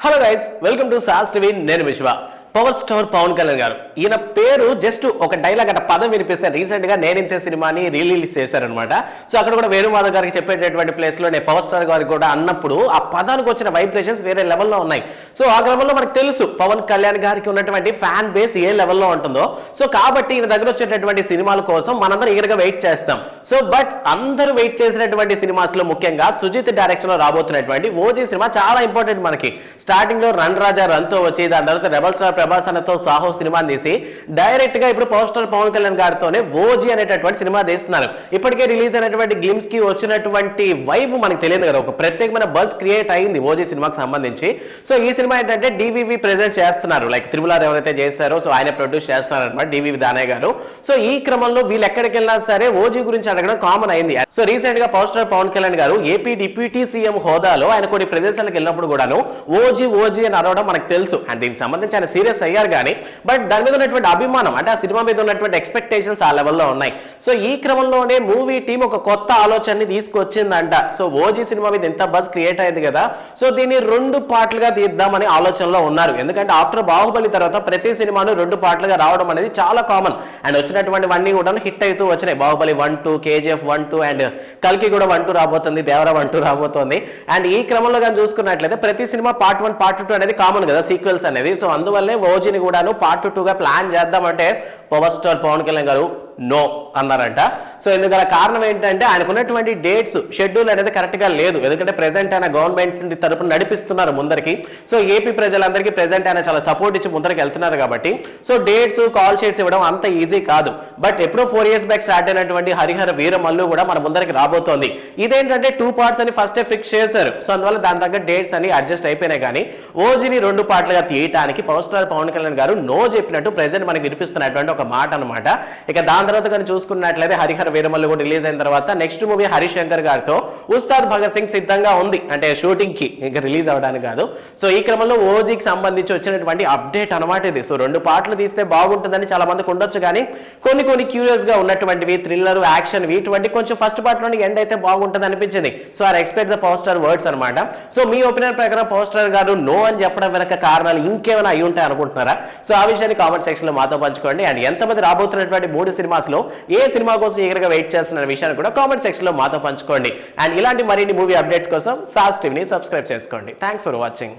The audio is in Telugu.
Hello guys, welcome to sauce TV. నేను విశ్వ. పవర్ స్టార్ పవన్ కళ్యాణ్ గారు, ఈయన పేరు జస్ట్ ఒక డైలాగ్ అంటే పదం వినిపిస్తే రీసెంట్ గా నేనింతే సినిమాని రిలీజ్ చేశారనమాట. సో అక్కడ కూడా వేణుమాధవ్ గారికి చెప్పేటటువంటి ప్లేస్ లో నేను పవర్ స్టార్ గారికి కూడా అన్నప్పుడు ఆ పదానికి వచ్చిన వైబ్రేషన్స్ వేరే లెవెల్లో ఉన్నాయి. సో ఆ క్రమంలో మనకు తెలుసు పవన్ కళ్యాణ్ గారికి ఉన్నటువంటి ఫ్యాన్ బేస్ ఏ లెవెల్లో ఉంటుందో. సో కాబట్టి ఈయన దగ్గర వచ్చేటటువంటి సినిమాల కోసం మనందరం ఈగర్గా వెయిట్ చేస్తాం. సో బట్ అందరూ వెయిట్ చేసినటువంటి సినిమాస్ లో ముఖ్యంగా సుజిత్ డైరెక్షన్ లో రాబోతున్నటువంటి ఓజీ సినిమా చాలా ఇంపార్టెంట్. మనకి స్టార్టింగ్ లో రన్ రాజా రన్ తో వచ్చి దాని తర్వాత రెబల్ స్టార్ ప్రభాస్ అన్నతో సాహో సినిమాని తీసి డైరెక్ట్ గా ఇప్పుడు పవర్ స్టార్ పవన్ కళ్యాణ్ గారితోనే ఓజీ అనేటటువంటి సినిమా తీస్తున్నారు. ఇప్పటికే రిలీజ్ అయినటువంటి గ్లిమ్స్ కి వచ్చినటువంటి వైబ్ మనకు తెలియదు కదా, ఒక ప్రత్యేకమైన బజ్ క్రియేట్ అయింది ఓజీ సినిమాకి సంబంధించి. సో ఈ సినిమా ఏంటంటే డివివి ప్రెజెంట్ చేస్తున్నారు, లైక్ త్రిబులార్ ఎవరైతే చేస్తారో సో ఆయన ప్రొడ్యూస్ చేస్తున్నారు అనమాట, డివివి దానయ్య గారు. సో ఈ క్రమంలో వీళ్ళు ఎక్కడికి వెళ్ళినా సరే ఓజీ గురించి అడగడం కామన్ అయింది. సో రీసెంట్ గా పవర్ స్టార్ పవన్ కళ్యాణ్ గారు ఏపీ డిప్యూటీ సీఎం హోదాలో ఆయన కొన్ని ప్రదేశాలకు వెళ్ళినప్పుడు కూడాను ఓజీ ఓజీ అని అరవడం మనకు తెలుసు. అండ్ దీనికి సంబంధించి ఆయన సీరియస్ అయ్యారు కానీ బట్ దాని మీద ఉన్నటువంటి అభిమానం అంటే ఆ సినిమా మీద ఉన్నటువంటి ఎక్స్పెక్టేషన్స్ ఆ లెవెల్లో ఉన్నాయి. సో ఈ క్రమంలోనే మూవీ టీం ఒక కొత్త ఆలోచనని తీసుకొచ్చిందంట. సో ఓజీ సినిమా మీద ఎంత బజ్ క్రియేట్ అయింది కదా, సో దీన్ని 2 పార్ట్లుగా తీద్దామని ఆలోచనలో ఉన్నారు. ఎందుకంటే ఆఫ్టర్ బాహుబలి తర్వాత ప్రతి సినిమాను 2 పార్ట్లుగా రావడం అనేది చాలా కామన్. అండ్ వచ్చినటువంటివన్నీ కూడా హిట్ అవుతూ వచ్చినాయి. బాహుబలి 1, 2, కేజీఎఫ్ 1, 2 అండ్ కల్కి కూడా 1, 2 రాబోతుంది, దేవరా 1, 2 రాబోతుంది. అండ్ ఈ క్రమంలో కానీ చూసుకున్నట్లయితే ప్రతి సినిమా పార్ట్ 1, పార్ట్ 2 అనేది కామన్ కదా, సీక్వెల్స్ అనేది. సో అందువల్లే ఓజీని కూడాను పార్ట్ 2 గా ప్లాన్ చేద్దామంటే పవర్ స్టార్ పవన్ కళ్యాణ్ గారు నో అన్నారంట. సో ఎందుకలా కారణం ఏంటంటే ఆయనకున్నటువంటి డేట్స్ షెడ్యూల్ అనేది కరెక్ట్ గా లేదు. ఎందుకంటే ప్రెసెంట్ ఆయన గవర్నమెంట్ తరపున నడిపిస్తున్నారు ముందరికి. సో ఏపీ ప్రజలందరికీ ప్రెసెంట్ ఆయన చాలా సపోర్ట్ ఇచ్చి ముందరికి వెళ్తున్నారు కాబట్టి సో డేట్స్ కాల్ షీట్స్ ఇవ్వడం అంత ఈజీ కాదు. బట్ ఎప్పుడో 4 years బ్యాక్ స్టార్ట్ అయినటువంటి హరిహర వీరమల్లు కూడా మన ముందరికి రాబోతోంది. ఇదేంటంటే 2 parts అని ఫస్ట్ ఫిక్స్ చేశారు. సో అందువల్ల దాని తగ్గ డేట్స్ అని అడ్జస్ట్ అయిపోయినాయి. కానీ ఓజీని 2 పార్ట్లుగా తీయటానికి పవర్ స్టార్ పవన్ కళ్యాణ్ గారు నో చెప్పినట్టు ప్రెసెంట్ మనకి వినిపిస్తున్నటువంటి ఒక మాట అనమాట. ఇక దాని తర్వాత కానీ చూసుకున్నట్లయితే హరిహర వీరమల్లు కూడా రిలీజ్ అయిన తర్వాత నెక్స్ట్ మూవీ హరిశంకర్ గారితో ఉస్తాద్ భగత్ సింగ్ సిద్ధంగా ఉంది, అంటే షూటింగ్ కి ఇంకా రిలీజ్ అవ్వడానికి కాదు. సో ఈ క్రమంలో ఓజీకి సంబంధించి వచ్చినటువంటి అప్డేట్ అనమాట ఇది. సో 2 పార్ట్లు తీస్తే బాగుంటుందని చాలా మందికి ఉండొచ్చు, కానీ కొన్ని క్యూరియస్ గా ఉన్నటువంటివి థ్రిల్లర్ యాక్షన్ ఇటువంటి కొంచెం ఫస్ట్ పార్ట్ లోని ఎండ్ అయితే బాగుంటుంది అనిపించింది. So our expect the power star words అనమాట. సో మీ ఒపీనియన్ ప్రకారం పవర్ స్టార్ గారు నో అని చెప్పడం వెనక కారణాలు ఇంకేమైనా అయి ఉంటాయి అనుకుంటున్నారా? సో ఆ విషయాన్ని కామెంట్ సెక్షన్ లో మాతో పంచుకోండి. అండ్ ఎంతమంది రాబోతున్నటువంటి 3 సినిమాస్ లో ఏ సినిమా కోసం ఈగర్గా వెయిట్ చేస్తున్న విషయాన్ని కూడా కామెంట్ సెక్షన్ లో మాతో పంచుకోండి. అండ్ ఇలాంటి మరిన్ని మూవీ అప్డేట్స్ కోసం సాస్ టీవీని సబ్స్క్రైబ్ చేసుకోండి. Thanks for watching.